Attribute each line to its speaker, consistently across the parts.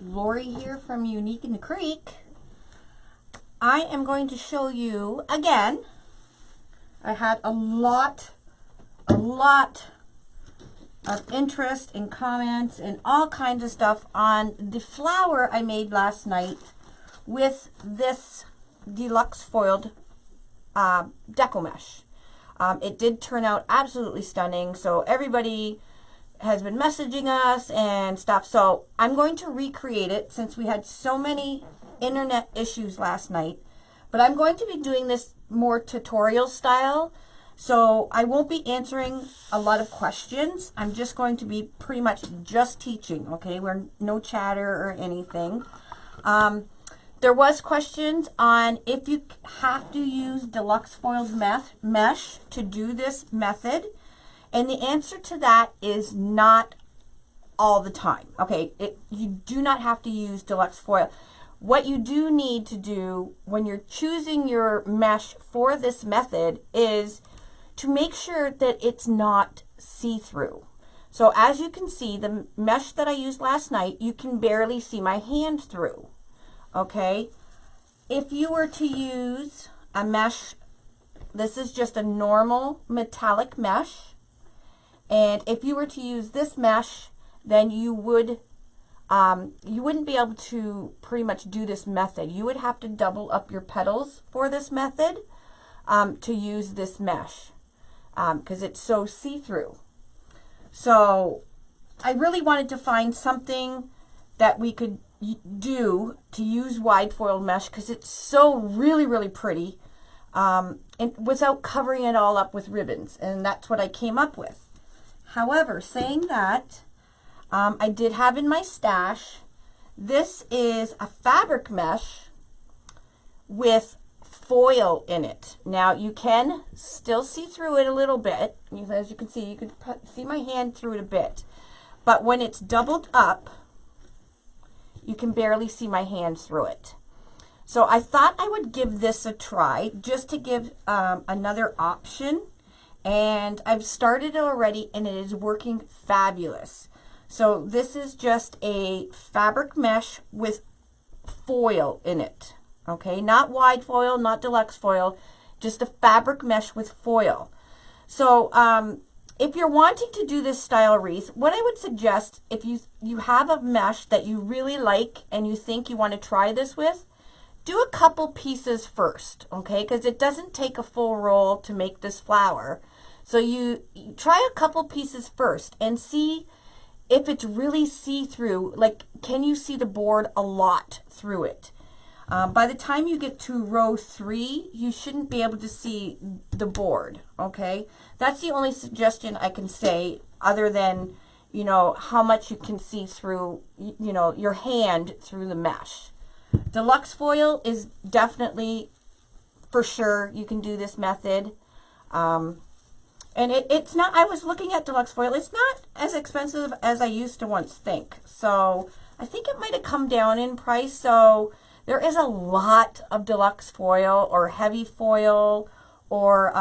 Speaker 1: Lori here from Unique in the Creek. I am going to show you again. I had a lot of interest and comments and all kinds of stuff on the flower I made last night with this deluxe foiled deco mesh. It did turn out absolutely stunning, so everybody has been messaging us and stuff. So I'm going to recreate it since we had so many internet issues last night, but I'm going to be doing this more tutorial style. So I won't be answering a lot of questions. I'm just going to be pretty much just teaching, okay? We're no chatter or anything. There was questions on if you have to use deluxe foiled mesh to do this method. And the answer to that is not all the time, okay? You do not have to use deluxe foil. What you do need to do when you're choosing your mesh for this method is to make sure that it's not see-through. So as you can see, the mesh that I used last night, you can barely see my hand through, okay? If you were to use a mesh, this is just a normal metallic mesh, and if you were to use this mesh, then you wouldn't be able to pretty much do this method. You would have to double up your petals for this method to use this mesh because it's so see-through. So I really wanted to find something that we could do to use wide foiled mesh because it's so really pretty and without covering it all up with ribbons, and that's what I came up with. However, saying that, I did have in my stash, this is a fabric mesh with foil in it. Now you can still see through it a little bit. As you can see, you can see my hand through it a bit. But when it's doubled up, you can barely see my hand through it. So I thought I would give this a try just to give another option. And I've started already and it is working fabulous. So this is just a fabric mesh with foil in it. Okay, not wide foil, not deluxe foil, just a fabric mesh with foil. So if you're wanting to do this style wreath, what I would suggest, if you have a mesh that you really like and you think you want to try this with, do a couple pieces first, okay? Because it doesn't take a full roll to make this flower. So you try a couple pieces first and see if it's really see-through. Like, can you see the board a lot through it? By the time you get to row 3, you shouldn't be able to see the board, okay? That's the only suggestion I can say, other than, you know, how much you can see through, you know, your hand through the mesh. Deluxe foil is definitely, for sure, you can do this method. And it's not, I was looking at deluxe foil, it's not as expensive as I used to once think. So I think it might have come down in price. So there is a lot of deluxe foil or heavy foil or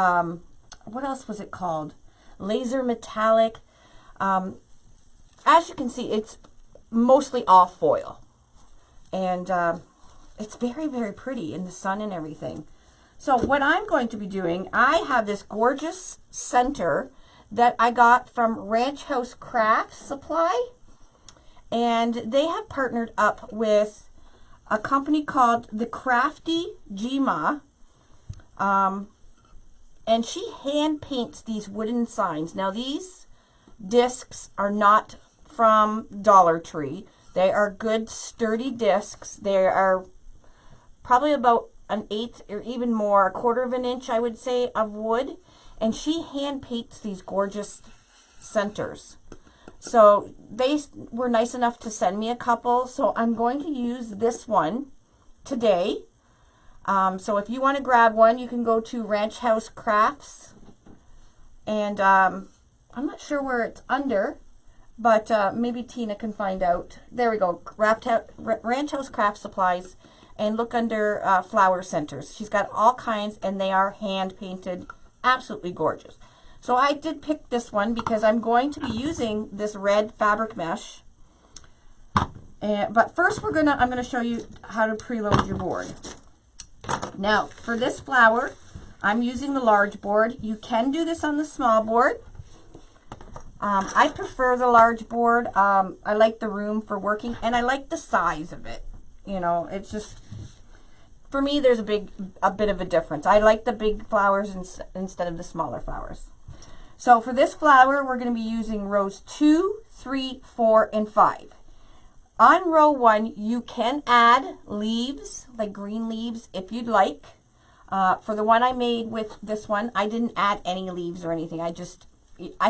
Speaker 1: what else was it called? Laser metallic. As you can see, it's mostly all foil. And it's very pretty in the sun and everything. So what I'm going to be doing, I have this gorgeous center that I got from Ranch House Craft Supply. And they have partnered up with a company called The Crafty Gma. And she hand paints these wooden signs. Now these discs are not from Dollar Tree. They are good sturdy discs. They are probably about 1/8 or even more, 1/4 of an inch, I would say, of wood. And she hand paints these gorgeous centers. So they were nice enough to send me a couple. So I'm going to use this one today. So if you want to grab one, you can go to Ranch House Crafts. And I'm not sure where it's under, but maybe Tina can find out. There we go, Ranch House Craft Supplies. And look under flower centers. She's got all kinds, and they are hand painted, absolutely gorgeous. So I did pick this one because I'm going to be using this red fabric mesh. But first I'm gonna show you how to preload your board. Now, for this flower, I'm using the large board. You can do this on the small board. I prefer the large board. I like the room for working, and I like the size of it. You know, it's just, for me, there's a bit of a difference. I like the big flowers instead of the smaller flowers. So for this flower, we're going to be using rows 2, 3, 4, and 5. On row 1, you can add leaves, like green leaves, if you'd like. For the one I made with this one, I didn't add any leaves or anything. I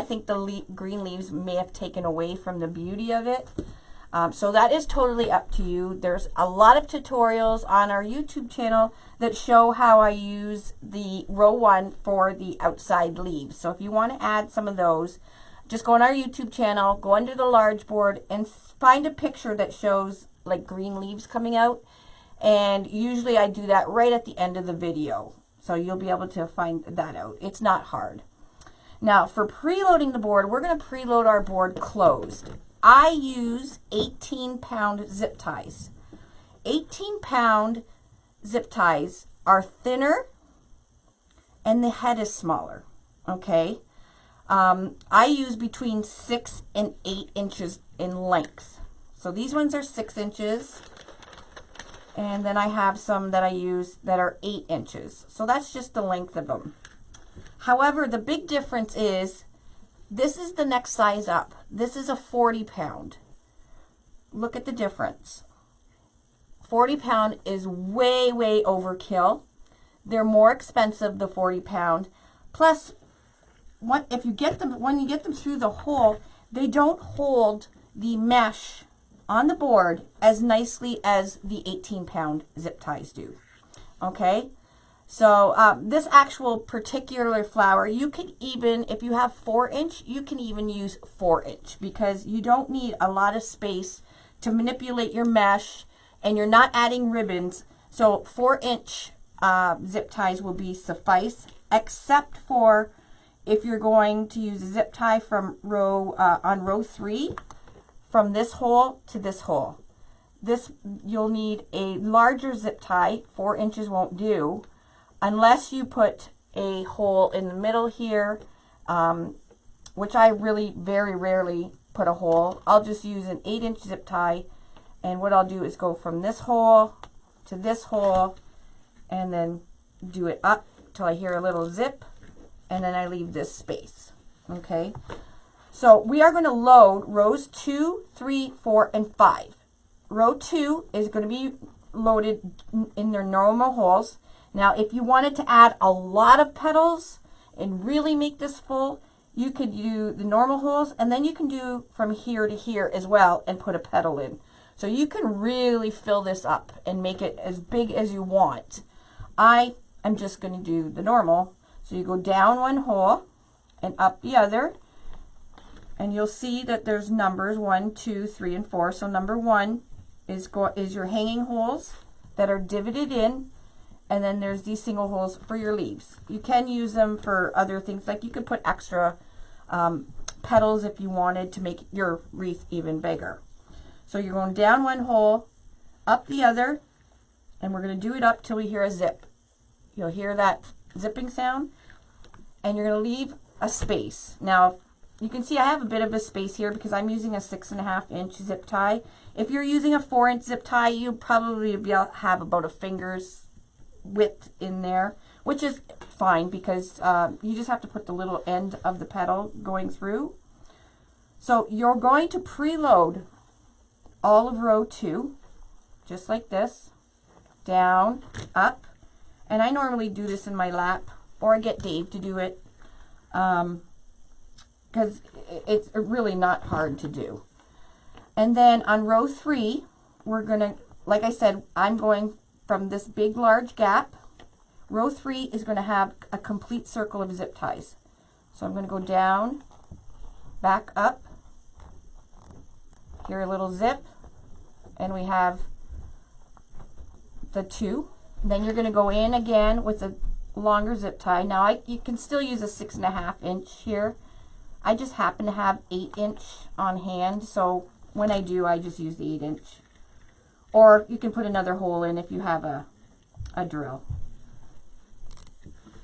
Speaker 1: think the green leaves may have taken away from the beauty of it. So that is totally up to you. There's a lot of tutorials on our YouTube channel that show how I use the row 1 for the outside leaves. So if you want to add some of those, just go on our YouTube channel, go under the large board, and find a picture that shows like green leaves coming out. And usually I do that right at the end of the video. So you'll be able to find that out. It's not hard. Now, for preloading the board, we're going to preload our board closed. I use 18-pound zip ties. 18-pound zip ties are thinner and the head is smaller, okay? I use between 6 and 8 inches in length. So these ones are 6 inches. And then I have some that I use that are 8 inches. So that's just the length of them. However, the big difference is this is the next size up. This is a 40-pound. Look at the difference. 40-pound is way, way overkill. They're more expensive, the 40-pound. Plus, when you get them through the hole, they don't hold the mesh on the board as nicely as the 18-pound zip ties do. Okay? So this actual particular flower, you could even, if you have 4-inch, you can even use 4-inch because you don't need a lot of space to manipulate your mesh and you're not adding ribbons. So 4-inch zip ties will be suffice, except for if you're going to use a zip tie from on row 3, from this hole to this hole. You'll need a larger zip tie. 4 inches won't do, unless you put a hole in the middle here, which I really very rarely put a hole. I'll just use an 8-inch zip tie, and what I'll do is go from this hole to this hole, and then do it up till I hear a little zip, and then I leave this space. Okay, so we are going to load rows 2, 3, 4, and 5. Row 2 is going to be loaded in their normal holes. Now, if you wanted to add a lot of petals and really make this full, you could do the normal holes, and then you can do from here to here as well and put a petal in. So you can really fill this up and make it as big as you want. I am just going to do the normal. So you go down one hole and up the other, and you'll see that there's numbers 1, 2, 3, and 4. So number 1 is your hanging holes that are divoted in. And then there's these single holes for your leaves. You can use them for other things, like you could put extra petals if you wanted to make your wreath even bigger. So you're going down one hole, up the other, and we're going to do it up till we hear a zip. You'll hear that zipping sound, and you're going to leave a space. Now, you can see I have a bit of a space here because I'm using a 6.5-inch zip tie. If you're using a 4-inch zip tie, you'll probably have about a finger's width in there, which is fine because you just have to put the little end of the petal going through. So you're going to preload all of row 2 just like this, down, up, and I normally do this in my lap, or I get Dave to do it because it's really not hard to do. And then on row 3, we're gonna, like I said, I'm going from this big large gap. Row 3 is going to have a complete circle of zip ties. So I'm going to go down, back up, here a little zip, and we have the 2. Then you're going to go in again with a longer zip tie. Now you can still use a 6.5-inch here. I just happen to have 8-inch on hand, so when I do, I just use the 8-inch. or you can put another hole in if you have a drill.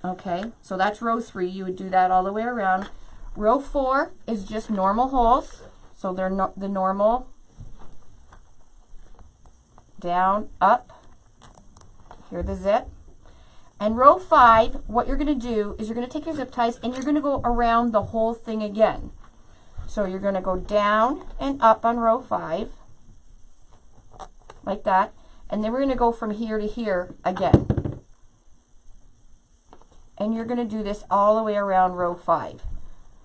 Speaker 1: Okay, so that's row 3. You would do that all the way around. Row 4 is just normal holes. So they're the normal down, up. Here the zip. And row 5, what you're going to do is you're going to take your zip ties and you're going to go around the whole thing again. So you're going to go down and up on row 5, like that. And then we're going to go from here to here again. And you're going to do this all the way around row 5.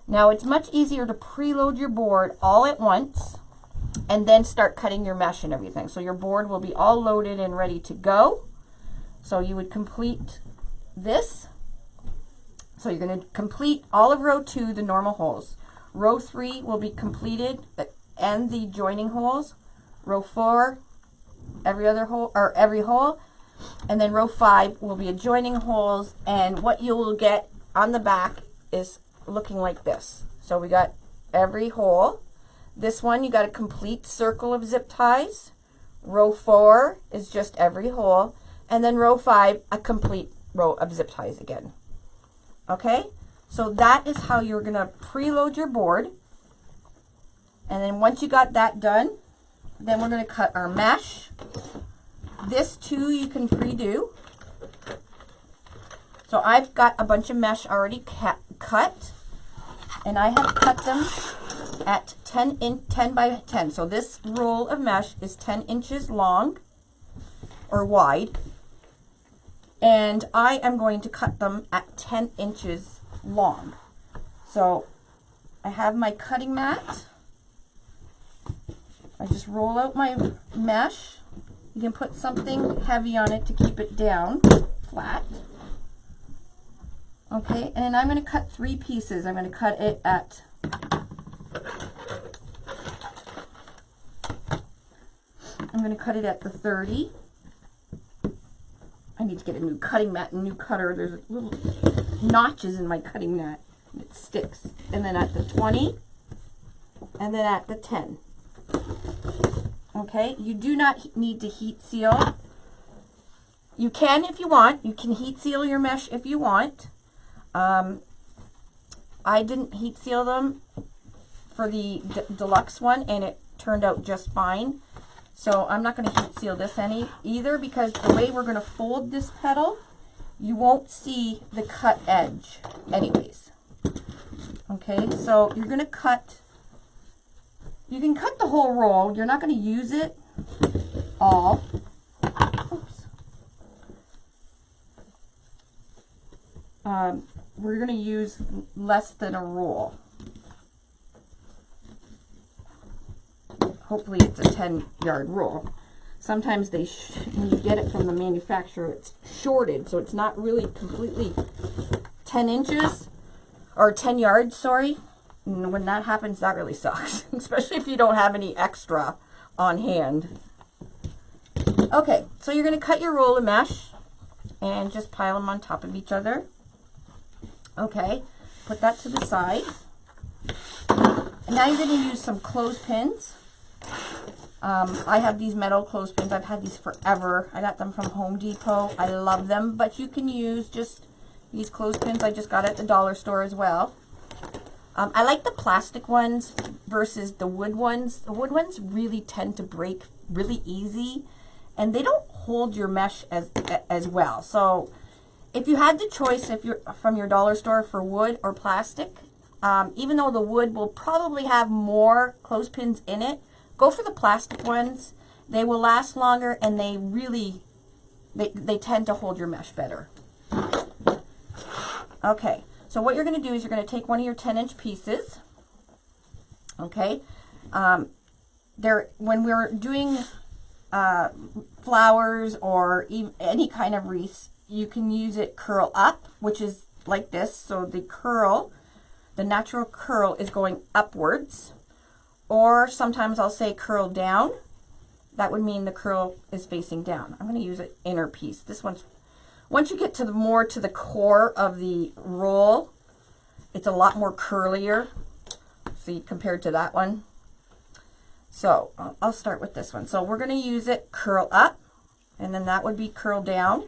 Speaker 1: Now it's much easier to preload your board all at once and then start cutting your mesh and everything. So your board will be all loaded and ready to go. So you would complete this. So you're going to complete all of row 2, the normal holes. Row 3 will be completed and the joining holes. Row 4, every other hole, or every hole. And then row 5 will be adjoining holes, and what you will get on the back is looking like this. So we got every hole. This one you got a complete circle of zip ties. Row 4 is just every hole, and then row 5 a complete row of zip ties again. Okay, so that is how you're gonna preload your board. And then once you got that done, then we're gonna cut our mesh. This too you can pre-do. So I've got a bunch of mesh already cut, and I have cut them at 10 by 10. So this roll of mesh is 10 inches long or wide, and I am going to cut them at 10 inches long. So I have my cutting mat. I just roll out my mesh. You can put something heavy on it to keep it down flat. Okay, and I'm going to cut 3 pieces. I'm going to cut it at the 30. I need to get a new cutting mat and new cutter. There's little notches in my cutting mat. It sticks. And then at the 20, and then at the 10. Okay, you do not need to heat seal. You can if you want. You can heat seal your mesh if you want. I didn't heat seal them for the deluxe one, and it turned out just fine. So I'm not going to heat seal this either, because the way we're going to fold this petal, you won't see the cut edge anyways. Okay, so you're going to cut, you can cut the whole roll. You're not going to use it all. Oops. We're going to use less than a roll. Hopefully it's a 10-yard roll. Sometimes when you get it from the manufacturer, it's shorted, so it's not really completely 10 inches, or 10 yards, sorry. And when that happens, that really sucks, especially if you don't have any extra on hand. Okay, so you're going to cut your roll of mesh and just pile them on top of each other. Okay, put that to the side. And now you're going to use some clothespins. I have these metal clothespins. I've had these forever. I got them from Home Depot. I love them, but you can use just these clothespins. I just got at the dollar store as well. I like the plastic ones versus the wood ones. The wood ones really tend to break really easy, and they don't hold your mesh as well. So if you had the choice, if you're from your dollar store, for wood or plastic, even though the wood will probably have more clothespins in it, go for the plastic ones. They will last longer, and they really, they tend to hold your mesh better. Okay, so what you're going to do is you're going to take one of your 10-inch pieces. Okay, when we're doing flowers or any kind of wreaths, you can use it curl up, which is like this. So the curl, the natural curl, is going upwards. Or sometimes I'll say curl down. That would mean the curl is facing down. I'm going to use an inner piece. This one's, once you get to the more to the core of the roll, it's a lot more curlier. See, compared to that one. So I'll start with this one. So we're going to use it curl up, and then that would be curl down.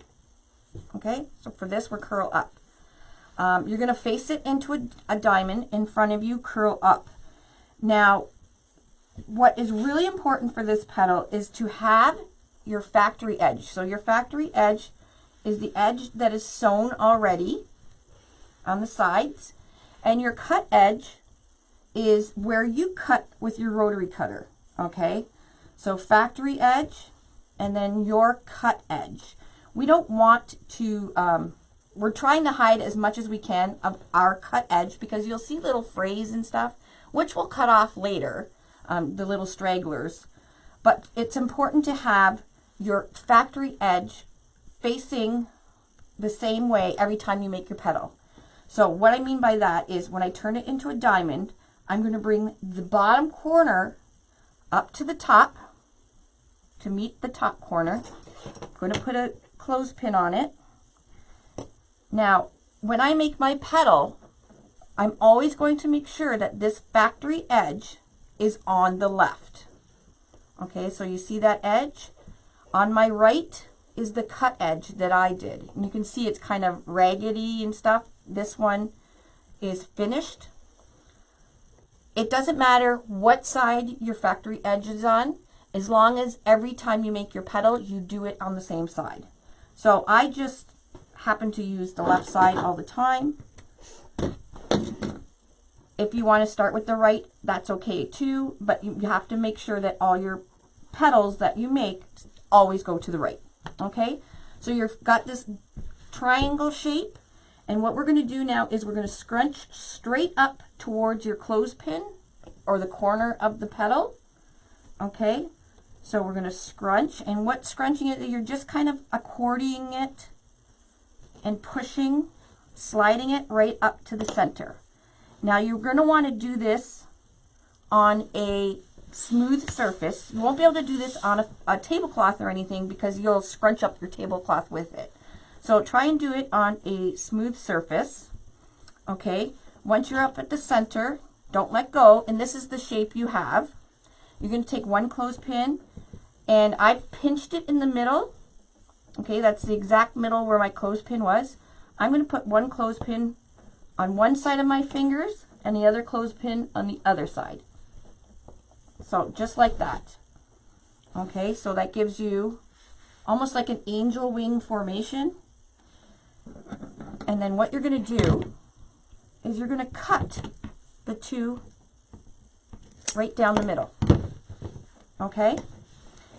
Speaker 1: Okay, so for this we're curl up. You're going to face it into a diamond in front of you, curl up. Now, what is really important for this petal is to have your factory edge. So your factory edge is the edge that is sewn already on the sides, and your cut edge is where you cut with your rotary cutter. Okay, so factory edge and then your cut edge. We don't want to, we're trying to hide as much as we can of our cut edge, because you'll see little frays and stuff, which we'll cut off later, the little stragglers. But it's important to have your factory edge facing the same way every time you make your petal. So what I mean by that is when I turn it into a diamond, I'm going to bring the bottom corner up to the top to meet the top corner. I'm going to put a clothespin on it. Now, when I make my petal, I'm always going to make sure that this factory edge is on the left. Okay, so you see that edge? On my right is the cut edge that I did. And you can see it's kind of raggedy and stuff. This one is finished. It doesn't matter what side your factory edge is on, as long as every time you make your petal, you do it on the same side. So I just happen to use the left side all the time. If you want to start with the right, that's okay too, but you have to make sure that all your petals that you make always go to the right. Okay, so you've got this triangle shape, and what we're going to do now is we're going to scrunch straight up towards your clothespin or the corner of the petal. Okay, so we're going to scrunch, and what scrunching is, you're just kind of accordioning it and pushing, sliding it right up to the center. Now you're going to want to do this on a smooth surface. You won't be able to do this on a tablecloth or anything, because you'll scrunch up your tablecloth with it. So try and do it on a smooth surface. Okay, once you're up at the center, don't let go, and this is the shape you have. You're going to take one clothespin, and I've pinched it in the middle. Okay, that's the exact middle where my clothespin was. I'm going to put one clothespin on one side of my fingers and the other clothespin on the other side. So just like that. Okay, so that gives you almost like an angel wing formation. And then what you're going to do is you're going to cut the two right down the middle. Okay,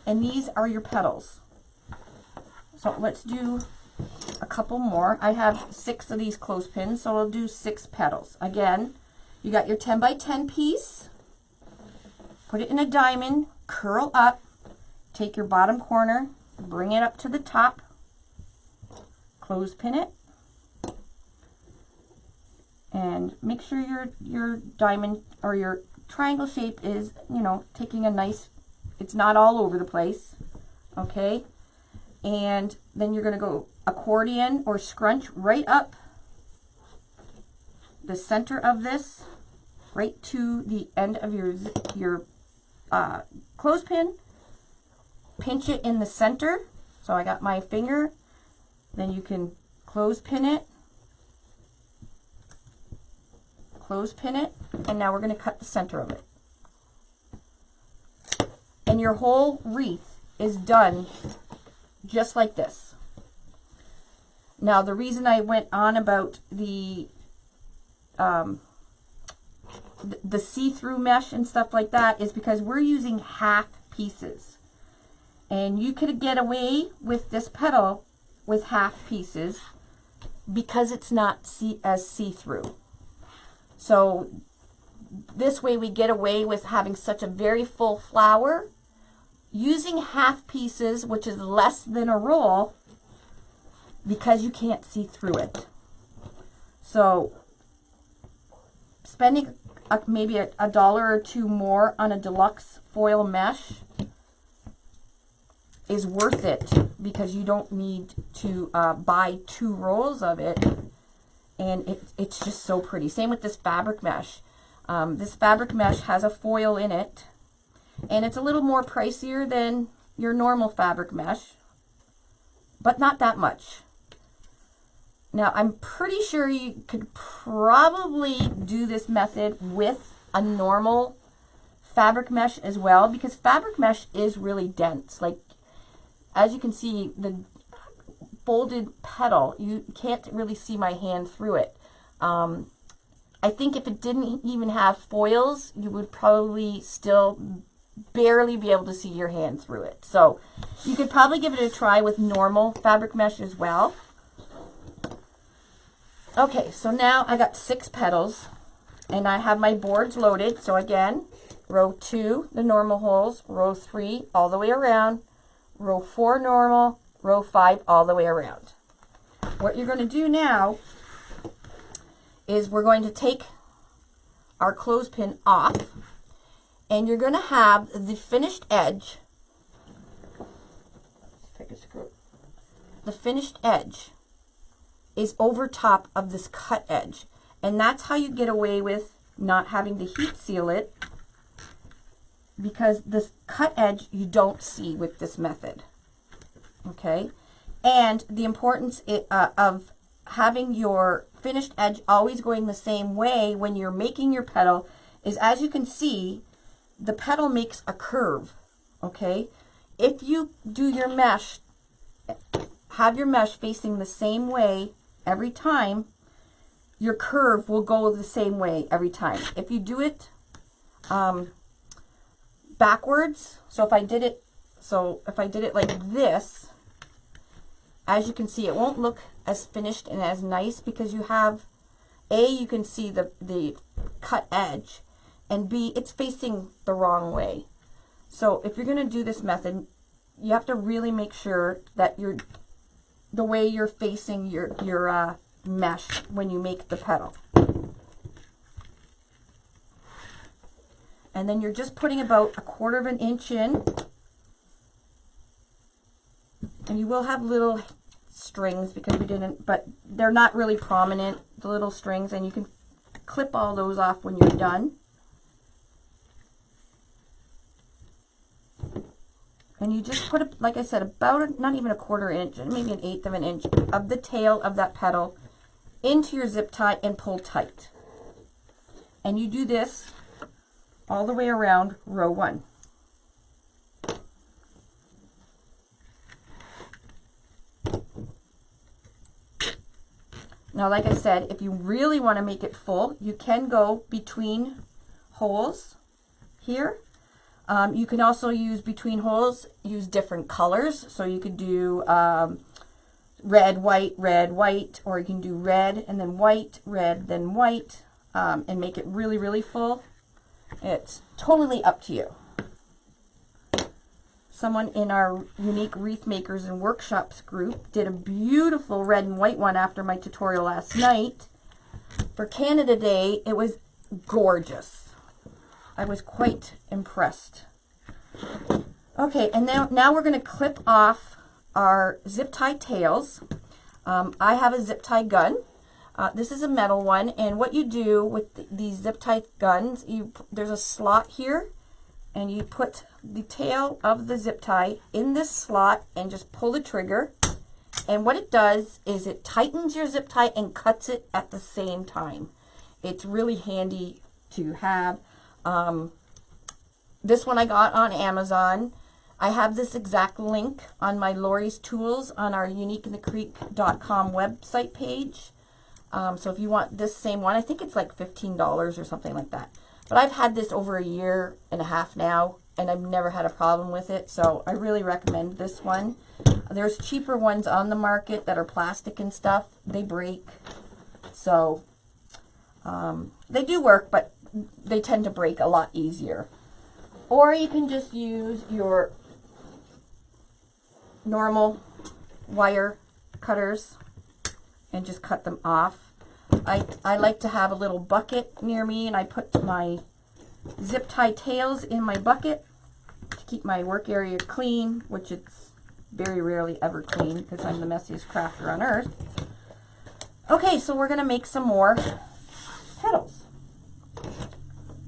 Speaker 1: and these are your petals. So let's do a couple more. I have 6 of these clothespins, so I'll do 6 petals. Again, you got your 10 by 10 piece, put it in a diamond, curl up, take your bottom corner, bring it up to the top, clothespin it, and make sure your diamond or your triangle shape is, you know, taking a nice, it's not all over the place. Okay, and then you're going to go accordion or scrunch right up the center of this, right to the end of your clothespin. Pinch it in the center. So I got my finger. Then you can clothespin it, and now we're going to cut the center of it. And your whole wreath is done just like this. Now, the reason I went on about the see-through mesh and stuff like that is because we're using half pieces. And you could get away with this petal with half pieces because it's not as see-through. So this way we get away with having such a very full flower. Using half pieces, which is less than a roll, because you can't see through it. So spending maybe $1 or $2 more on a deluxe foil mesh is worth it, because you don't need to buy 2 rolls of it, and it's just so pretty. Same with this fabric mesh. This fabric mesh has a foil in it, And it's a little more pricier than your normal fabric mesh, but not that much. Now, I'm pretty sure you could probably do this method with a normal fabric mesh as well, because fabric mesh is really dense. Like, as you can see, the folded petal, you can't really see my hand through it. I think if it didn't even have foils, you would probably still barely be able to see your hand through it. So you could probably give it a try with normal fabric mesh as well. Okay, so now I got 6 petals and I have my boards loaded. So again, row 2, the normal holes, row 3 all the way around, row 4 normal, row 5 all the way around. What you're going to do now is we're going to take our clothespin off, and you're going to have the finished edge. Take a screw. The finished edge is over top of this cut edge, and that's how you get away with not having to heat seal it, because this cut edge you don't see with this method. Okay, and the importance of having your finished edge always going the same way when you're making your petal is, as you can see, the petal makes a curve. Okay, if you do your mesh, have your mesh facing the same way every time, your curve will go the same way every time. If you do it backwards, so if I did it like this, as you can see, it won't look as finished and as nice, because you have, A, you can see the cut edge, and B, it's facing the wrong way. So if you're going to do this method, you have to really make sure that the way you're facing your mesh when you make the petal. And then you're just putting about 1/4 inch in, and you will have little strings because we didn't, but they're not really prominent, the little strings, and you can clip all those off when you're done. And you just put, like I said, about not even 1/4 inch, maybe 1/8 of an inch of the tail of that petal into your zip tie and pull tight. And you do this all the way around row 1. Now, like I said, if you really want to make it full, you can go between holes here. You can also use between holes, use different colors. So you could do red, white, or you can do red and then white, red, then white, and make it really, really full. It's totally up to you. Someone in our Unique Wreath Makers and Workshops group did a beautiful red and white one after my tutorial last night. For Canada Day, it was gorgeous. I was quite impressed. Okay, and now we're going to clip off our zip tie tails. I have a zip tie gun. This is a metal one, and what you do with these zip tie guns, there's a slot here, and you put the tail of the zip tie in this slot and just pull the trigger. And what it does is it tightens your zip tie and cuts it at the same time. It's really handy to have. This one I got on Amazon. I have this exact link on my Lori's Tools on our uniqueinthecreek.com website page. So if you want this same one, I think it's like $15 or something like that. But I've had this over 1.5 years now, and I've never had a problem with it. So I really recommend this one. There's cheaper ones on the market that are plastic and stuff. They break. So they do work, but they tend to break a lot easier. Or you can just use your normal wire cutters and just cut them off. I like to have a little bucket near me, and I put my zip tie tails in my bucket to keep my work area clean, which it's very rarely ever clean because I'm the messiest crafter on earth. Okay, so we're going to make some more petals.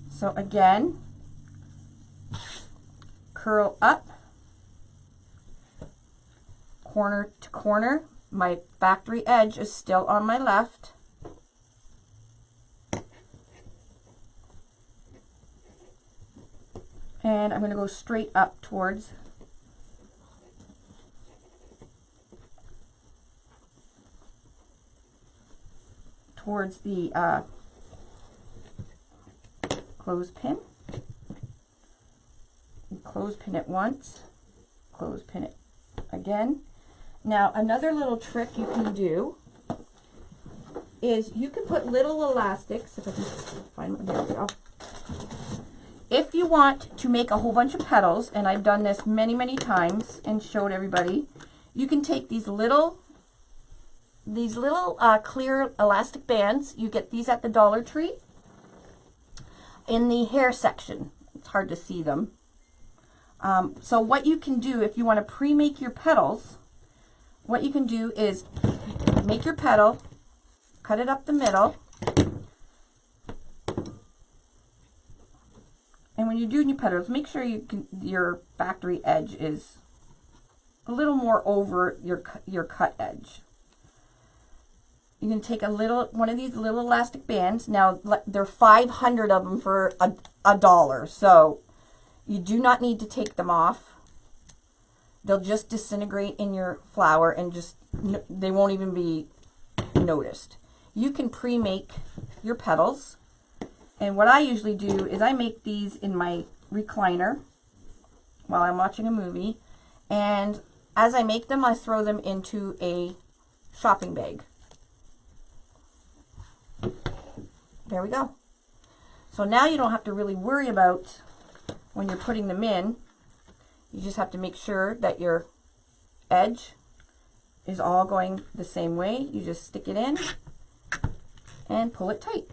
Speaker 1: So again, curl up, corner to corner. My factory edge is still on my left. And I'm going to go straight up towards the clothespin. And clothespin it once, clothespin it again. Now another little trick you can do is you can put little elastics, if I can find them, there we go. If you want to make a whole bunch of petals, and I've done this many, many times and showed everybody, you can take these little clear elastic bands. You get these at the Dollar Tree in the hair section. It's hard to see them. So what you can do if you want to pre-make your petals, what you can do is make your petal, cut it up the middle, and when you're doing your petals, make sure your factory edge is a little more over your cut edge. You can take one of these little elastic bands. Now, there are 500 of them for $1, so you do not need to take them off. They'll just disintegrate in your flower and they won't even be noticed. You can pre-make your petals. And what I usually do is I make these in my recliner while I'm watching a movie. And as I make them, I throw them into a shopping bag. There we go. So now you don't have to really worry about when you're putting them in. You just have to make sure that your edge is all going the same way. You just stick it in and pull it tight.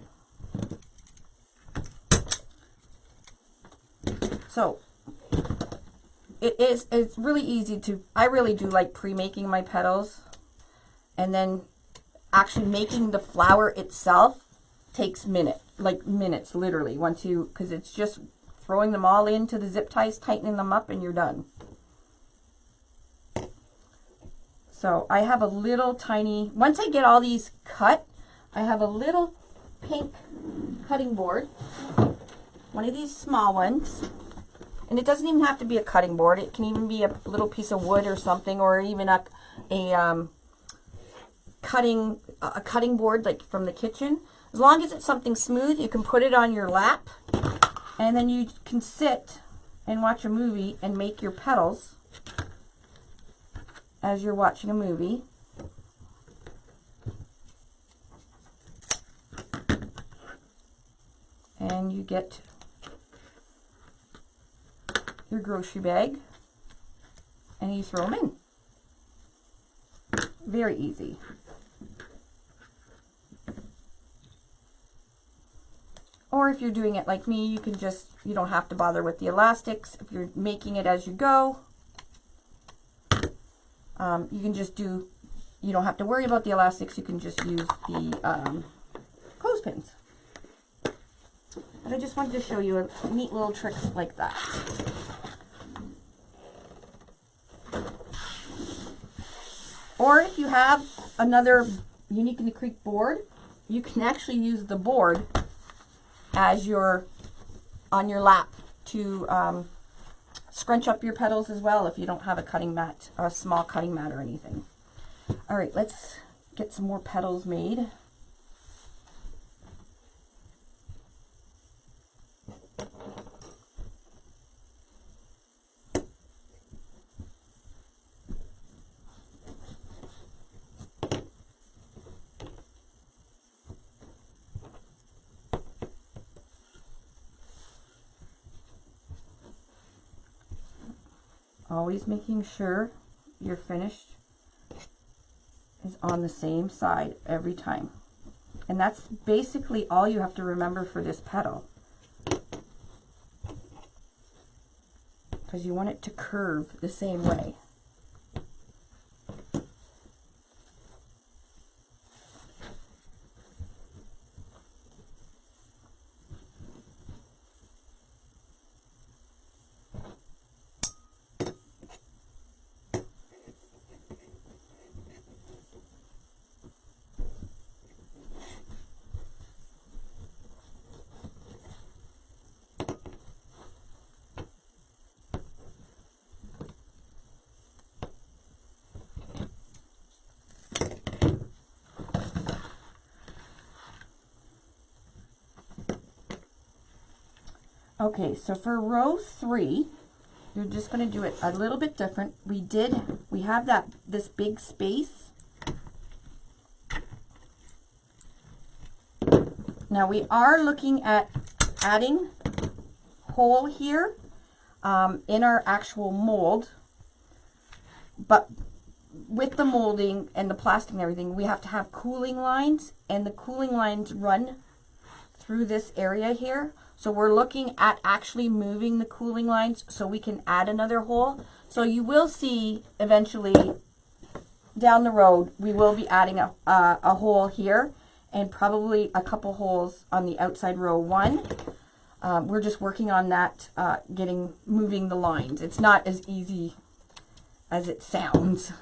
Speaker 1: So it's really easy I really do like pre-making my petals, and then actually making the flower itself takes minutes literally, because it's just throwing them all into the zip ties, tightening them up, and you're done. So I have a little tiny, once I get all these cut, I have a little pink cutting board, one of these small ones. And it doesn't even have to be a cutting board. It can even be a little piece of wood or something, or even a cutting board like from the kitchen. As long as it's something smooth, you can put it on your lap, and then you can sit and watch a movie and make your petals as you're watching a movie. And you get your grocery bag and you throw them in. Very easy. Or if you're doing it like me, you don't have to bother with the elastics. If you're making it as you go, you can just you don't have to worry about the elastics. You can just use the clothespins. But I just wanted to show you a neat little tricks like that. Or if you have another Unique in the Creek board, you can actually use the board as on your lap to scrunch up your petals as well if you don't have a cutting mat, a small cutting mat or anything. All right, let's get some more petals made. Always making sure your finish is on the same side every time. And that's basically all you have to remember for this petal, because you want it to curve the same way. Okay, so for row 3, you're just going to do it a little bit different. We have this big space. Now we are looking at adding hole here in our actual mold, but with the molding and the plastic and everything, we have to have cooling lines, and the cooling lines run through this area here. So we're looking at actually moving the cooling lines so we can add another hole. So you will see eventually down the road, we will be adding a hole here and probably a couple holes on the outside row 1. We're just working on that, moving the lines. It's not as easy as it sounds.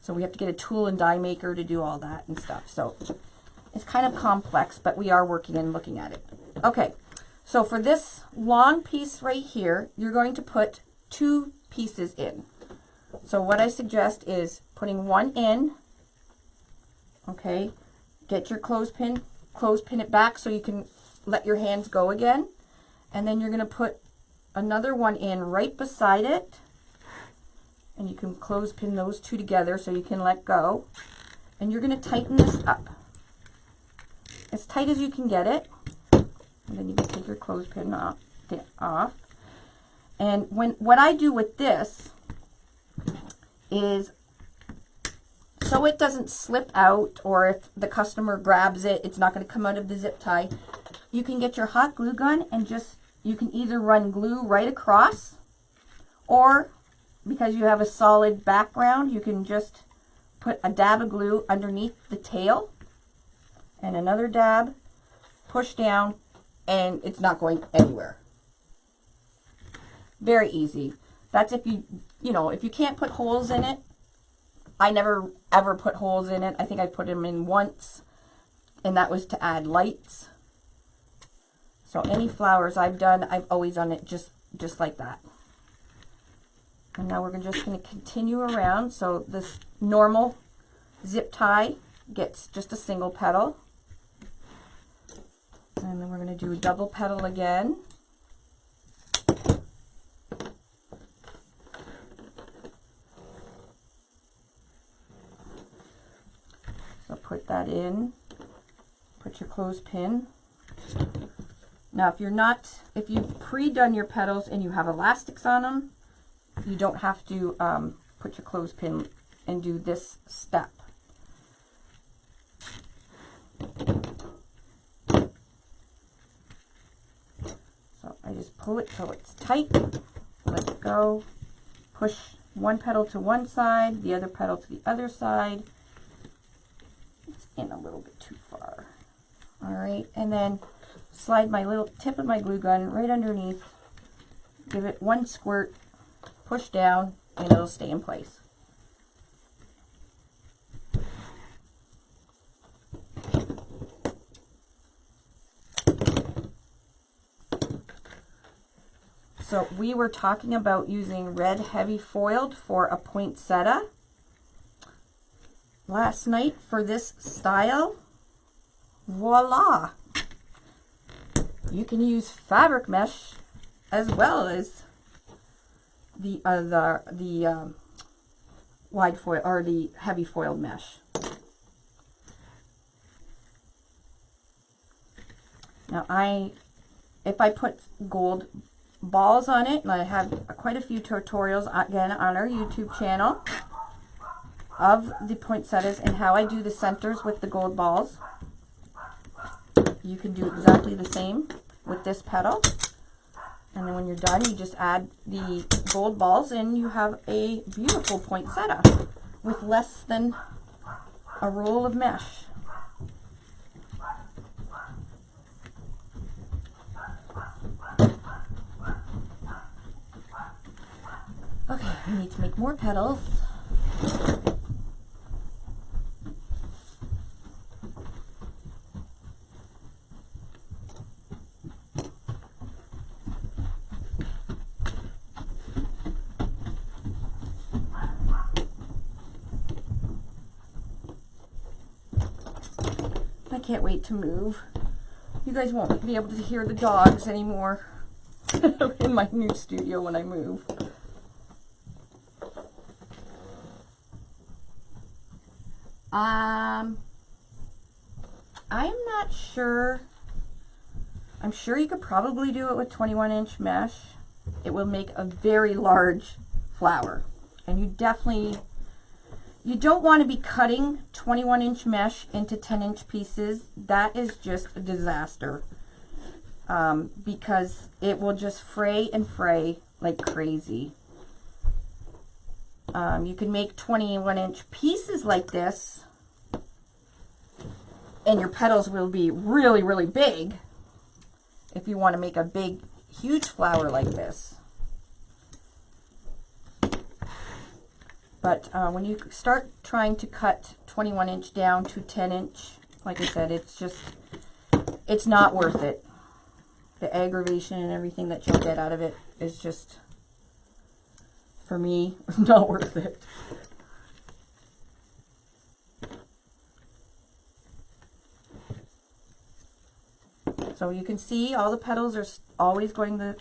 Speaker 1: So we have to get a tool and die maker to do all that and stuff. So it's kind of complex, but we are working and looking at it. Okay, so for this long piece right here, you're going to put 2 pieces in. So what I suggest is putting one in. Okay, get your clothespin it back so you can let your hands go again. And then you're going to put another one in right beside it. And you can clothespin those 2 together so you can let go. And you're going to tighten this up as tight as you can get it. And then you can take your clothespin off. And what I do with this is, so it doesn't slip out, or if the customer grabs it, it's not going to come out of the zip tie. You can get your hot glue gun and you can either run glue right across, or because you have a solid background, you can just put a dab of glue underneath the tail and another dab, push down, and it's not going anywhere. Very easy. That's if if you can't put holes in it. I never ever put holes in it. I think I put them in once, and that was to add lights. So any flowers I've done, I've always done it just like that. And now we're just going to continue around. So this normal zip tie gets just a single petal. And then we're going to do a double petal again. So put that in, put your clothespin. Now if you've pre-done your petals and you have elastics on them, you don't have to put your clothespin and do this step. So I just pull it till it's tight, let it go, push one petal to one side, the other petal to the other side. It's in a little bit too far. All right, and then slide my little tip of my glue gun right underneath, give it one squirt, push down, and it'll stay in place. So we were talking about using red heavy foiled for a poinsettia last night for this style. Voila! You can use fabric mesh as well as the wide foil or the heavy foiled mesh. Now if I put gold balls on it, and I have quite a few tutorials again on our YouTube channel of the poinsettias and how I do the centers with the gold balls. You can do exactly the same with this petal, and then when you're done, you just add the gold balls and you have a beautiful poinsettia with less than a roll of mesh. Okay, we need to make more petals. I can't wait to move. You guys won't be able to hear the dogs anymore in my new studio when I move. I'm not sure. I'm sure you could probably do it with 21-inch mesh. It will make a very large flower. And you don't want to be cutting 21-inch mesh into 10-inch pieces. That is just a disaster. Because it will just fray and fray like crazy. You can make 21-inch pieces like this, and your petals will be really, really big if you want to make a big, huge flower like this. But when you start trying to cut 21-inch down to 10-inch, like I said, it's not worth it. The aggravation and everything that you'll get out of it is just, for me, not worth it. So you can see all the petals are always going the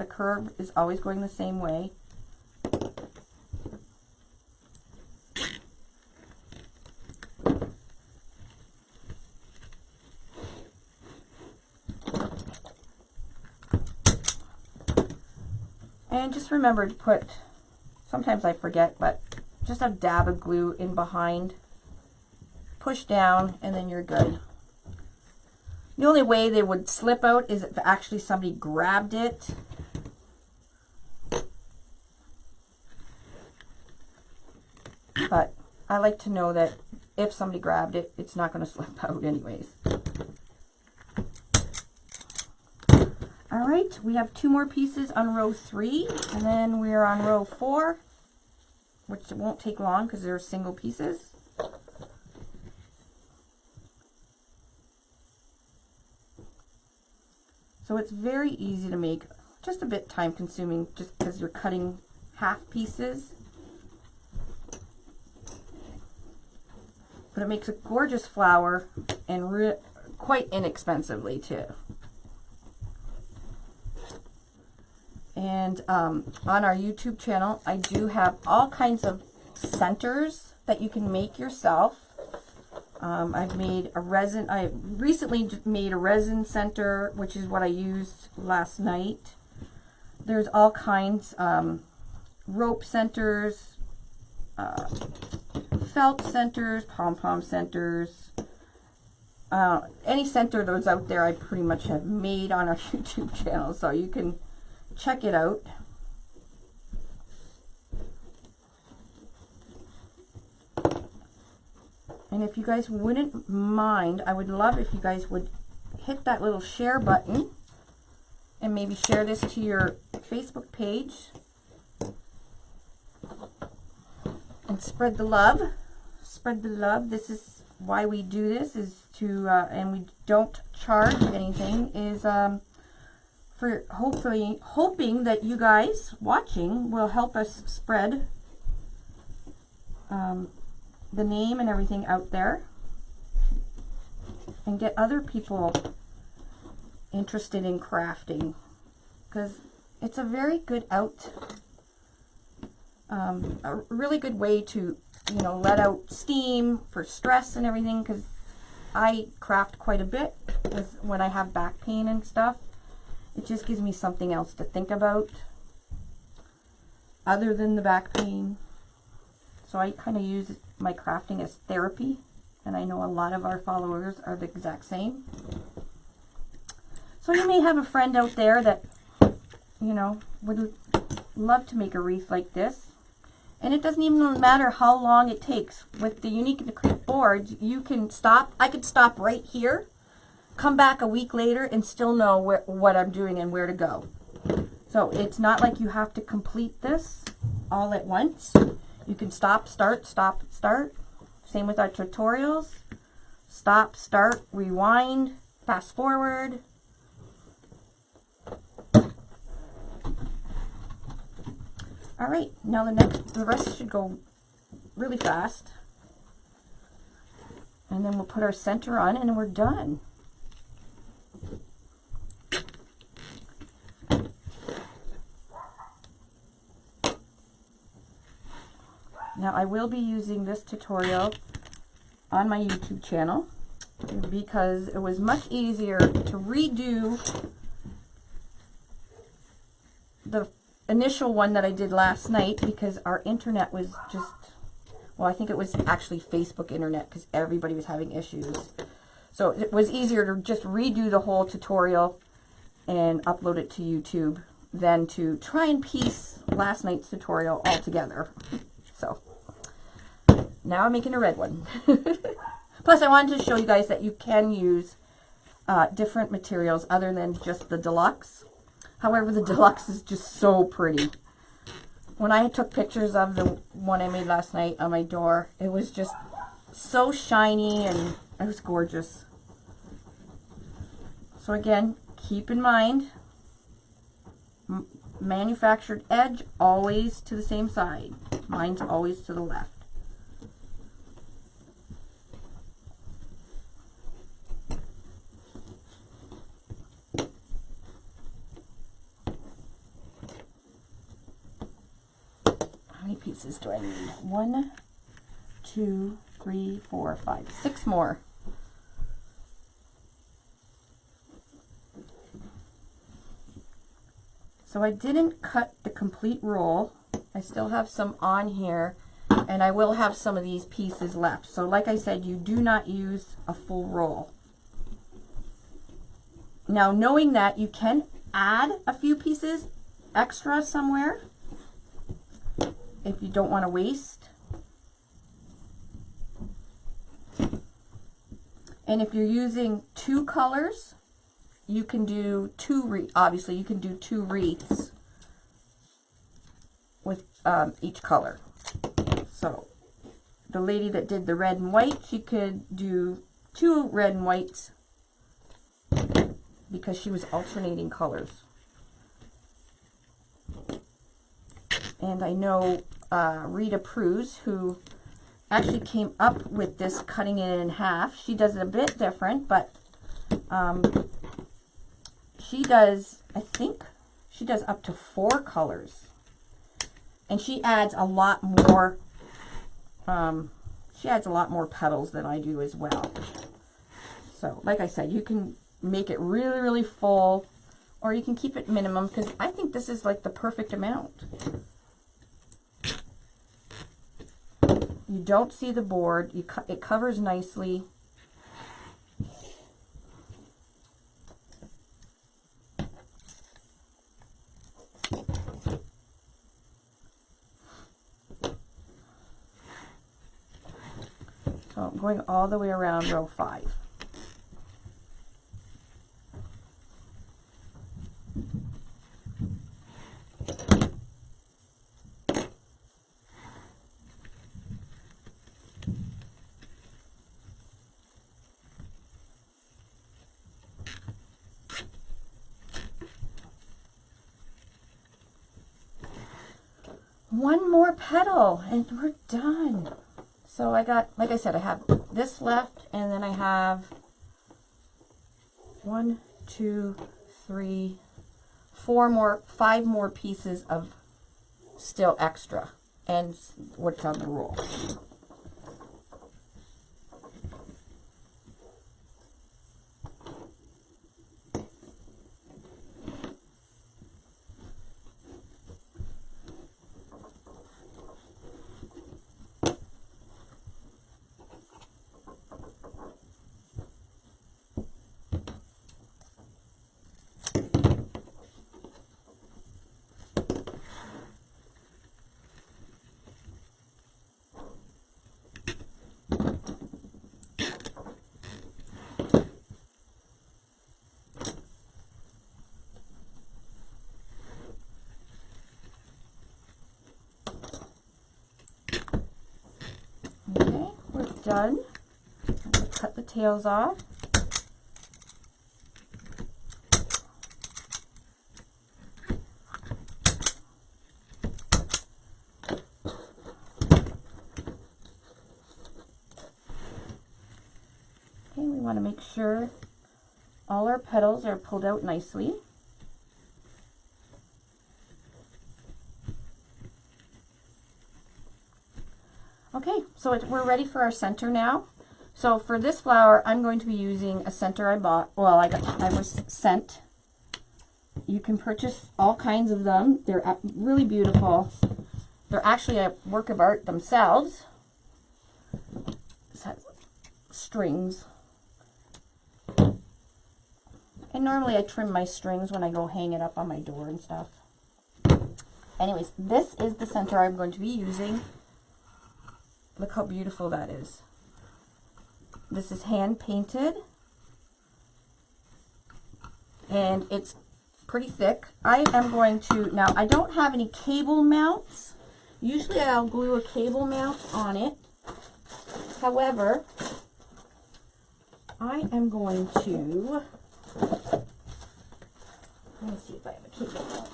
Speaker 1: curve is always going the same way. And just remember to put, sometimes I forget, but just a dab of glue in behind, push down, and then you're good. The only way they would slip out is if actually somebody grabbed it. But I like to know that if somebody grabbed it, it's not going to slip out anyways. All right, we have 2 more pieces on row 3, and then we're on row 4, which won't take long because they're single pieces. So it's very easy to make, just a bit time consuming just because you're cutting half pieces. But it makes a gorgeous flower, and quite inexpensively too. And on our YouTube channel, I do have all kinds of centers that you can make yourself. I've made a resin, I recently just made a resin center, which is what I used last night. There's all kinds, rope centers, felt centers, pom-pom centers, any center that's out there I pretty much have made on our YouTube channel, so you can check it out. And if you guys wouldn't mind, I would love if you guys would hit that little share button and maybe share this to your Facebook page and spread the love. Spread the love. This is why we do this, is to and we don't charge anything, is for hoping that you guys watching will help us spread the name and everything out there, and get other people interested in crafting, because it's a very good a really good way to, you know, let out steam for stress and everything, because I craft quite a bit when I have back pain and stuff. It just gives me something else to think about other than the back pain. So I kind of use my crafting as therapy, and I know a lot of our followers are the exact same. So you may have a friend out there that, you know, would love to make a wreath like this. And it doesn't even matter how long it takes. With the Unique and the Creep boards, you can stop. I could stop right here, come back a week later, and still know what I'm doing and where to go. So it's not like you have to complete this all at once. You can stop, start, stop, start. Same with our tutorials. Stop, start, rewind, fast forward. All right, now the rest should go really fast. And then we'll put our center on and we're done. Now I will be using this tutorial on my YouTube channel because it was much easier to redo the initial one that I did last night because our internet was just, well, I think it was actually Facebook internet because everybody was having issues. So it was easier to just redo the whole tutorial and upload it to YouTube than to try and piece last night's tutorial all together. So now I'm making a red one. Plus I wanted to show you guys that you can use different materials other than just the deluxe. However, the deluxe is just so pretty. When I took pictures of the one I made last night on my door, it was just so shiny and it was gorgeous. So again, keep in mind, manufactured edge always to the same side. Mine's always to the left. How many pieces do I need? 1, 2, 3, 4, 5, 6 more. So I didn't cut the complete roll. I still have some on here, and I will have some of these pieces left. So like I said, you do not use a full roll. Now, knowing that, you can add a few pieces extra somewhere if you don't want to waste. And if you're using 2 colors, you can do obviously you can do 2 wreaths with each color. So the lady that did the red and white, she could do 2 red and whites because she was alternating colors. And I know Rita, who actually came up with this cutting it in half. She does it a bit different, but she does, I think she does up to 4 colors. And she adds a lot more, petals than I do as well. So, like I said, you can make it really, really full, or you can keep it minimum, because I think this is like the perfect amount. You don't see the board. It covers nicely. So I'm going all the way around row 5. One more petal and we're done. So I got, like I said, I have this left, and then I have 1, 2, 3, 4 more, 5 more pieces of still extra, and what's on the roll. Done. I'm going to cut the tails off. Okay, we want to make sure all our petals are pulled out nicely. Okay, so we're ready for our center now. So for this flower, I'm going to be using a center I bought. Well, I was sent. You can purchase all kinds of them. They're really beautiful. They're actually a work of art themselves. This has strings. And normally I trim my strings when I go hang it up on my door and stuff. Anyways, this is the center I'm going to be using. Look how beautiful that is. This is hand painted. And it's pretty thick. I am going to, now I don't have any cable mounts. Usually I'll glue a cable mount on it. However, I am going to, let me see if I have a cable mount.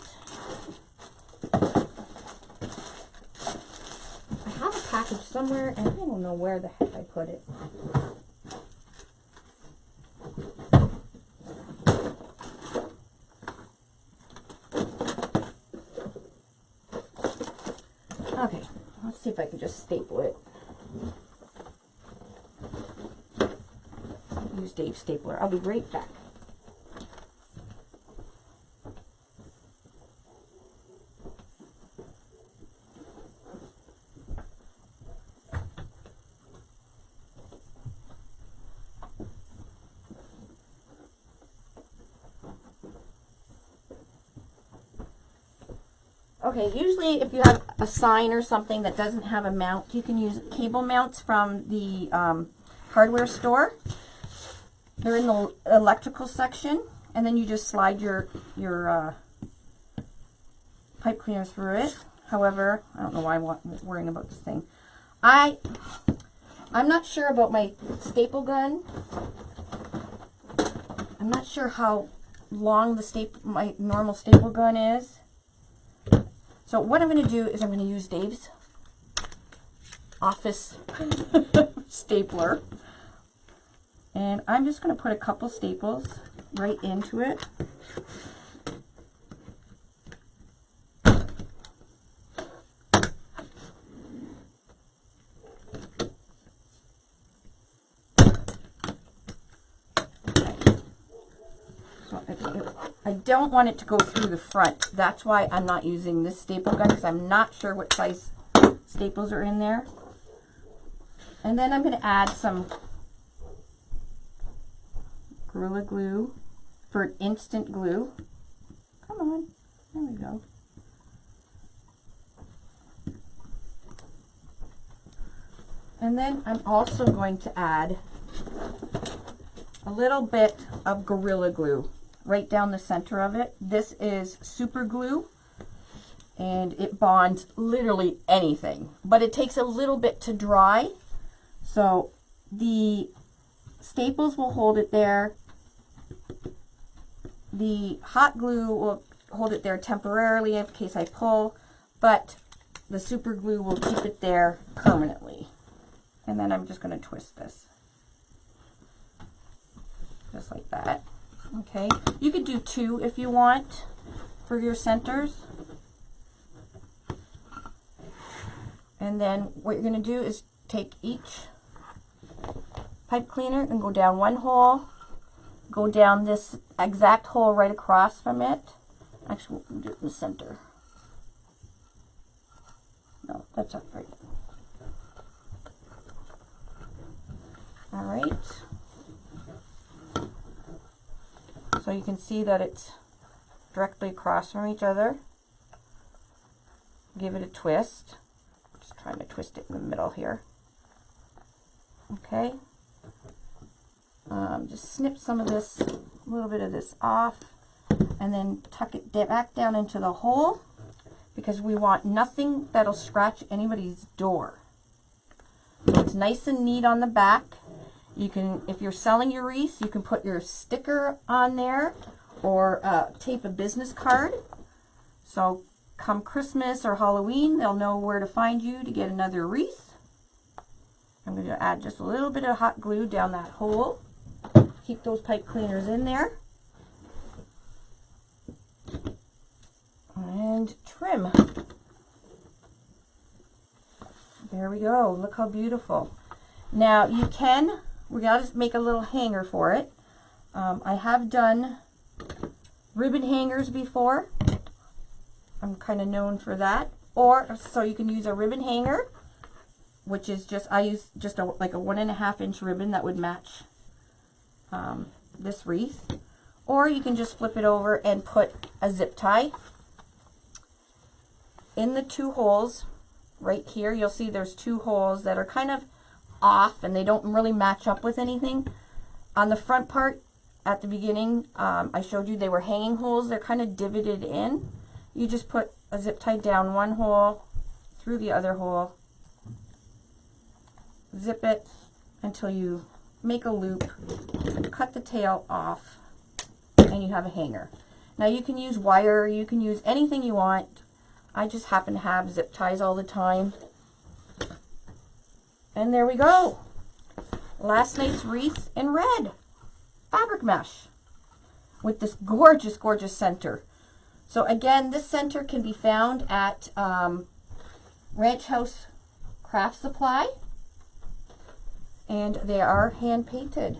Speaker 1: I have a package somewhere and I don't know where the heck I put it. Okay, let's see if I can just staple it. Use Dave's stapler. I'll be right back. Okay, usually if you have a sign or something that doesn't have a mount, you can use cable mounts from the hardware store. They're in the electrical section, and then you just slide your pipe cleaner through it. However, I don't know why I'm worrying about this thing. I'm not sure about my staple gun. I'm not sure how long my normal staple gun is. So what I'm going to do is I'm going to use Dave's office stapler. And I'm just going to put a couple staples right into it. I don't want it to go through the front. That's why I'm not using this staple gun, because I'm not sure what size staples are in there. And then I'm going to add some Gorilla Glue for instant glue. Come on, there we go. And then I'm also going to add a little bit of Gorilla Glue right down the center of it. This is super glue and it bonds literally anything, but it takes a little bit to dry. So the staples will hold it there. The hot glue will hold it there temporarily in case I pull, but the super glue will keep it there permanently. And then I'm just going to twist this. Just like that. Okay, you could do 2 if you want for your centers. And then what you're going to do is take each pipe cleaner and go down one hole, go down this exact hole right across from it. Actually, we'll do it in the center. No, that's not right. All right. So you can see that it's directly across from each other. Give it a twist. Just trying to twist it in the middle here. Okay. Just snip some of this, a little bit of this off, and then tuck it back down into the hole, because we want nothing that'll scratch anybody's door. So it's nice and neat on the back. You can, if you're selling your wreaths, you can put your sticker on there or tape a business card. So come Christmas or Halloween, they'll know where to find you to get another wreath. I'm going to add just a little bit of hot glue down that hole. Keep those pipe cleaners in there. And trim. There we go. Look how beautiful. Now you can, we got to make a little hanger for it. I have done ribbon hangers before. I'm kind of known for that. Or, so you can use a ribbon hanger, which is just, I use just like a 1.5 inch ribbon that would match this wreath. Or you can just flip it over and put a zip tie in the 2 holes right here. You'll see there's 2 holes that are kind of off and they don't really match up with anything. On the front part at the beginning, I showed you they were hanging holes. They're kind of divoted in. You just put a zip tie down one hole, through the other hole, zip it until you make a loop, cut the tail off, and you have a hanger. Now you can use wire, you can use anything you want. I just happen to have zip ties all the time. And there we go. Last night's wreath in red fabric mesh with this gorgeous, gorgeous center. So again, this center can be found at Ranch House Craft Supply, and they are hand painted.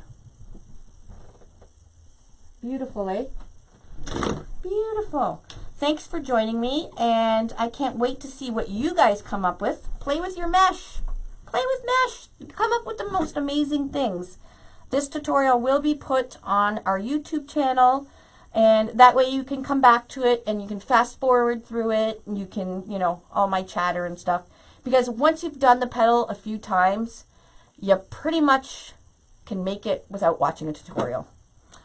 Speaker 1: Beautiful, eh? Beautiful. Thanks for joining me, and I can't wait to see what you guys come up with. Play with your mesh. Play with mesh. Come up with the most amazing things. This tutorial will be put on our YouTube channel, and that way you can come back to it and you can fast forward through it, and you can, you know, all my chatter and stuff. Because once you've done the petal a few times, you pretty much can make it without watching a tutorial.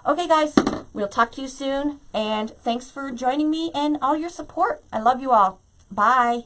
Speaker 1: Okay guys, we'll talk to you soon, and thanks for joining me and all your support. I love you all. Bye.